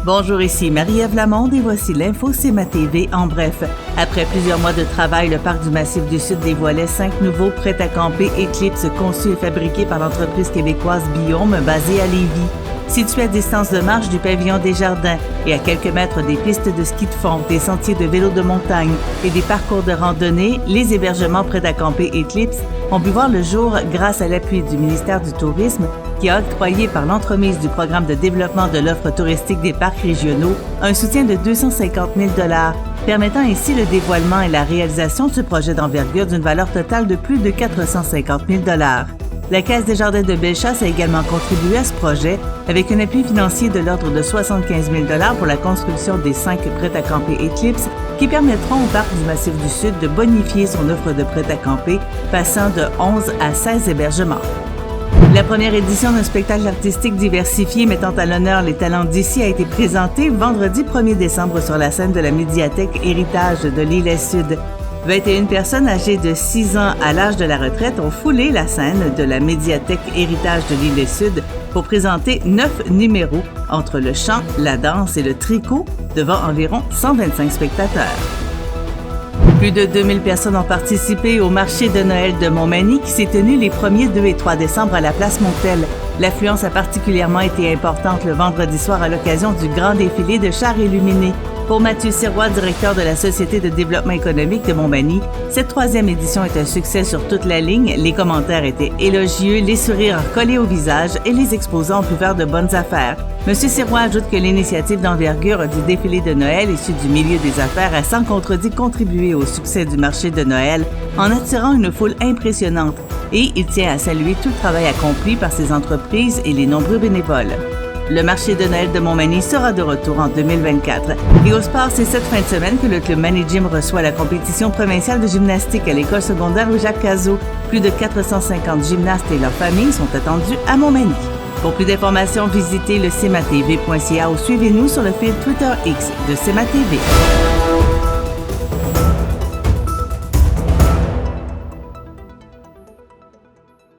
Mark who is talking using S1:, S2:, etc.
S1: Bonjour, ici Marie-Ève Lamonde et voici l'info CMA TV en bref. Après plusieurs mois de travail, le Parc du Massif du Sud dévoilait 5 nouveaux prêt-à-camper Eclipse conçus et fabriqués par l'entreprise québécoise Biome basée à Lévis. Situés à distance de marche du pavillon Desjardins et à quelques mètres des pistes de ski de fond, des sentiers de vélo de montagne et des parcours de randonnée, les hébergements prêt-à-camper Eclipse ont pu voir le jour grâce à l'appui du ministère du Tourisme qui a octroyé par l'entremise du programme de développement de l'offre touristique des parcs régionaux un soutien de 250 000 $, permettant ainsi le dévoilement et la réalisation de ce projet d'envergure d'une valeur totale de plus de 450 000 $. La Caisse des Jardins de Bellechasse a également contribué à ce projet avec un appui financier de l'ordre de 75 000 $ pour la construction des 5 prêt-à-camper Eclipse qui permettront au Parc du Massif du Sud de bonifier son offre de prêt-à-camper, passant de 11 à 16 hébergements. La première édition d'un spectacle artistique diversifié mettant à l'honneur les talents d'ici a été présentée vendredi 1er décembre sur la scène de la médiathèque Héritage de l'Île-Sud. 21 personnes âgées de 6 ans à l'âge de la retraite ont foulé la scène de la médiathèque Héritage de l'Île-Sud pour présenter 9 numéros entre le chant, la danse et le tricot devant environ 125 spectateurs. Plus de 2000 personnes ont participé au marché de Noël de Montmagny qui s'est tenu les 1er, 2 et 3 décembre à la place Montel. L'affluence a particulièrement été importante le vendredi soir à l'occasion du grand défilé de chars illuminés. Pour Mathieu Sirois, directeur de la Société de développement économique de Montmagny, cette 3e édition est un succès sur toute la ligne. Les commentaires étaient élogieux, les sourires collés au visage et les exposants ont pu faire de bonnes affaires. M. Sirois ajoute que l'initiative d'envergure du défilé de Noël issu du milieu des affaires a sans contredit contribué au succès du marché de Noël en attirant une foule impressionnante et il tient à saluer tout le travail accompli par ces entreprises et les nombreux bénévoles. Le marché de Noël de Montmagny sera de retour en 2024. Et au sport, c'est cette fin de semaine que le club Manigym reçoit la compétition provinciale de gymnastique à l'école secondaire Jacques Cazot. Plus de 450 gymnastes et leurs familles sont attendus à Montmagny. Pour plus d'informations, visitez le cmatv.ca ou suivez-nous sur le fil Twitter X de CMA TV.